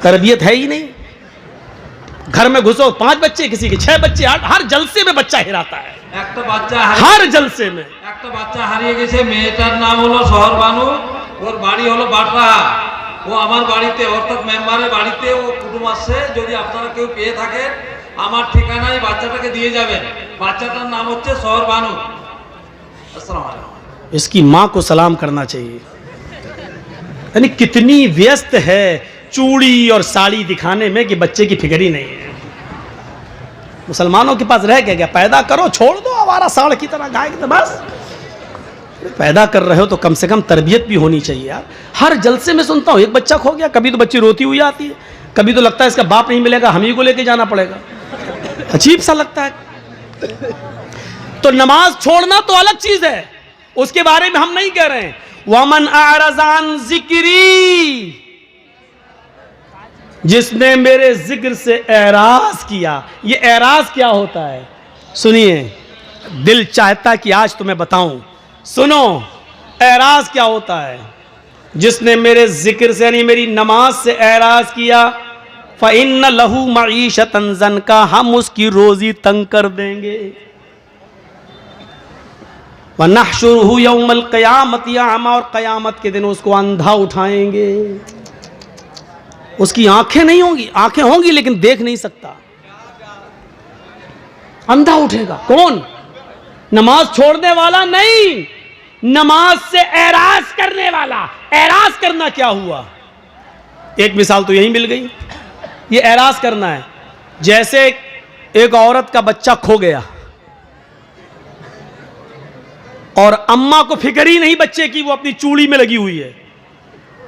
तरबियत है ही नहीं। घर में घुसो 5 बच्चे, किसी के 6 बच्चे, हर जलसे में बच्चा हिराता है। हर जलसे में একটা বাচ্চা হারিয়ে গেছে, মেয়েটার নাম হলো শহর বানু, ওর বাড়ি হলো বাটরা। ও আমার বাড়িতে অর্থাৎ মেম্বারের বাড়িতে ও কুটুম আসছে। যদি আপনারা কেউ পেয়ে থাকেন আমার ঠিকানায় বাচ্চাটাকে দিয়ে যাবেন। বাচ্চাটার নাম হচ্ছে শহর বানু। আসসালামু আলাইকুম। इसकी माँ को सलाम करना चाहिए। यानी कितनी व्यस्त है चूड़ी और साड़ी दिखाने में कि बच्चे की फिक्र ही नहीं है। मुसलमानों के पास रह गया, पैदा करो, छोड़ दो आवारा साड़ की तरह, गाय की तरह। बस पैदा कर रहे हो तो कम से कम तरबियत भी होनी चाहिए यार। हर जलसे में सुनता हूँ एक बच्चा खो गया, कभी तो बच्ची रोती हुई आती है, कभी तो लगता है इसका बाप नहीं मिलेगा, हम ही को लेके जाना पड़ेगा। अजीब सा लगता है। तो नमाज छोड़ना तो अलग चीज है, उसके बारे में हम नहीं कह रहे हैं। वमन आरज़ान जिक्री, जिसने मेरे जिक्र से एराज किया। ये एराज क्या होता है सुनिए, दिल चाहता कि आज तुम्हें बताऊं, सुनो एराज क्या होता है। जिसने मेरे जिक्र से यानी मेरी नमाज से एराज किया, फ़इन्न लहू मईशतन ज़नका, हम उसकी रोजी तंग कर देंगे। वनहशुरुहु यौमल क़यामति अमा, और क़यामत के दिन उसको अंधा उठाएंगे। उसकी आंखें नहीं होंगी, आंखें होंगी लेकिन देख नहीं सकता, अंधा उठेगा। कौन? नमाज छोड़ने वाला नहीं, नमाज से एराज करने वाला। एराज करना क्या हुआ? एक मिसाल तो यही मिल गई। ये एराज करना है जैसे एक औरत का बच्चा खो गया और अम्मा को फिक्र ही नहीं बच्चे की, वो अपनी चूड़ी में लगी हुई है,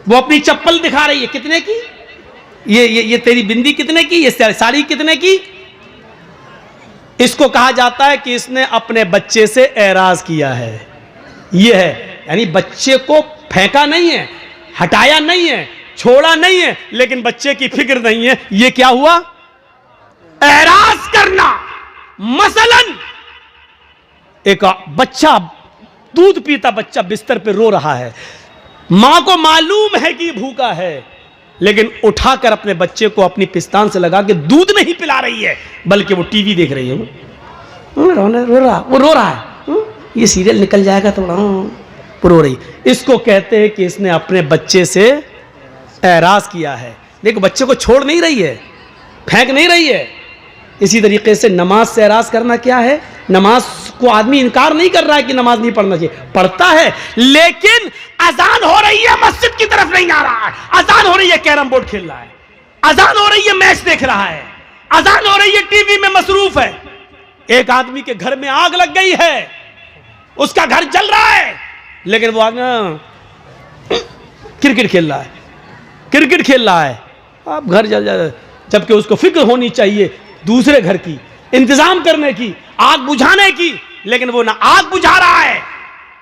वो अपनी चप्पल दिखा रही है, कितने की, ये तेरी बिंदी कितने की, ये साड़ी कितने की। इसको कहा जाता है कि इसने अपने बच्चे से एराज किया है। ये है, यानी बच्चे को फेंका नहीं है, हटाया नहीं है, छोड़ा नहीं है, लेकिन बच्चे की फिक्र नहीं है। ये क्या हुआ? एराज करना। मसलन एक बच्चा, दूध पीता बच्चा बिस्तर पे रो रहा है, मां को मालूम है कि भूखा है, लेकिन उठाकर अपने बच्चे को अपनी पिस्तान से लगा के दूध नहीं पिला रही है, बल्कि वो टीवी देख रही है। वो रो रहा है, ये सीरियल निकल जाएगा तो रो रही। इसको कहते हैं कि इसने अपने बच्चे से एराज किया है। देखो बच्चे को छोड़ नहीं रही है, फेंक नहीं रही है। इसी तरीके से नमाज से एराज करना क्या है? नमाज को आदमी इनकार नहीं कर रहा है कि नमाज नहीं पढ़ना चाहिए, पढ़ता है, लेकिन अजान हो रही है मस्जिद की तरफ नहीं आ रहा है, अजान हो रही है कैरम बोर्ड खेल रहा है, अजान हो रही है मैच देख रहा है, अजान हो रही है टीवी में मसरूफ है। एक आदमी के घर में आग लग गई है, उसका घर जल रहा है, लेकिन वो क्रिकेट खेल रहा है, क्रिकेट खेल रहा है। अब घर जल जाए, जबकि उसको फिक्र होनी चाहिए दूसरे घर की, इंतजाम करने की, आग बुझाने की, लेकिन वो ना आग बुझा रहा है,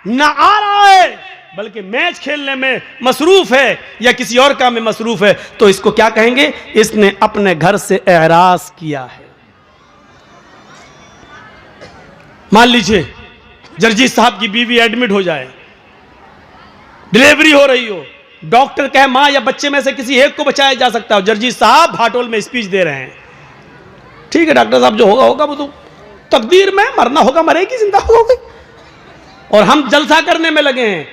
ना आ रहा है, बल्कि मैच खेलने में मसरूफ है या किसी और काम में मसरूफ है। तो इसको क्या कहेंगे? इसने अपने घर से एराज किया है। मान लीजिए जर्जी साहब की बीवी एडमिट हो जाए, डिलीवरी हो रही हो, डॉक्टर कहे मां या बच्चे में से किसी एक को बचाया जा सकता है, जर्जी साहब भाटोल में स्पीच दे रहे हैं। ठीक है डॉक्टर साहब, जो होगा होगा, वो तो तकदीर में, मरना होगा मरेगी, जिंदा होगी। और हम जलसा करने में लगे हैं,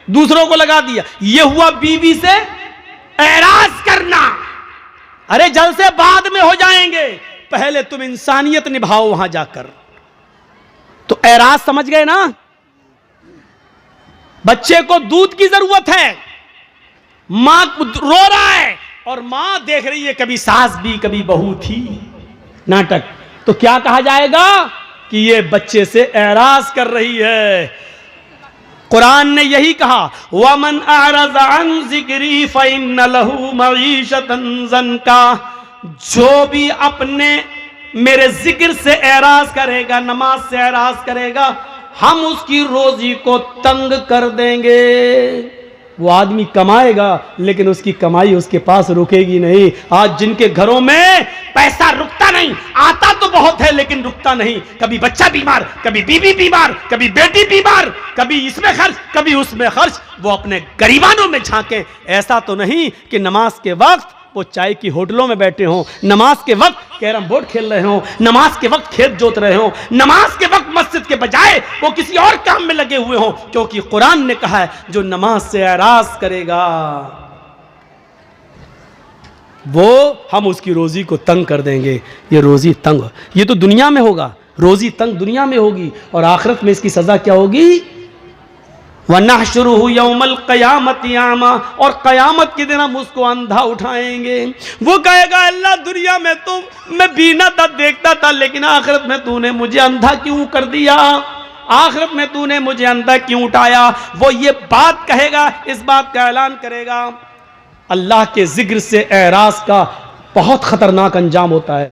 दूसरों को लगा दिया। ये हुआ बीवी से एराज करना। अरे जलसे बाद में हो जाएंगे, पहले तुम इंसानियत निभाओ वहां जाकर। तो एराज समझ गए ना? बच्चे को दूध की जरूरत है, मां रो रहा है और मां देख रही है, कभी सास भी कभी बहू थी, नाटक। तो क्या कहा जाएगा कि ये बच्चे से एराज कर रही है। कुरान ने यही कहा, वमन अरज़ अन ज़िक्री फ़इन्न लहू मईशतन ज़नका, जो भी अपने मेरे जिक्र से एराज करेगा, नमाज से एराज करेगा, हम उसकी रोजी को तंग कर देंगे। वो आदमी कमाएगा लेकिन उसकी कमाई उसके पास रुकेगी नहीं। आज जिनके घरों में पैसा रुकता नहीं, आता तो बहुत है लेकिन रुकता नहीं, कभी बच्चा बीमार, कभी बीवी बीमार, कभी बेटी बीमार, कभी इसमें खर्च, कभी उसमें खर्च, वो अपने गरीबानों में झांके। ऐसा तो नहीं कि नमाज के वक्त वो चाय की होटलों में बैठे हों, नमाज के वक्त कैरम बोर्ड खेल रहे हों, नमाज के वक्त खेत जोत रहे हों, नमाज के वक्त मस्जिद के बजाय वो किसी और काम में लगे हुए हों, क्योंकि कुरान ने कहा है जो नमाज से एराज करेगा वो हम उसकी रोजी को तंग कर देंगे। ये रोजी तंग, ये तो दुनिया में होगा, रोजी तंग दुनिया में होगी, और आखिरत में इसकी सजा क्या होगी? वनहशुरुहु यौमल क़यामति आमा, और क़यामत के दिन हम उसको अंधा उठाएंगे। वो कहेगा अल्लाह दुनिया में तो मैं बीना था, देखता था, लेकिन आखिरत में तूने मुझे अंधा क्यों कर दिया, आखिरत में तूने मुझे अंधा क्यों उठाया। वो ये बात कहेगा, इस बात का ऐलान करेगा। अल्लाह के जिक्र से एराज का बहुत खतरनाक अंजाम होता है।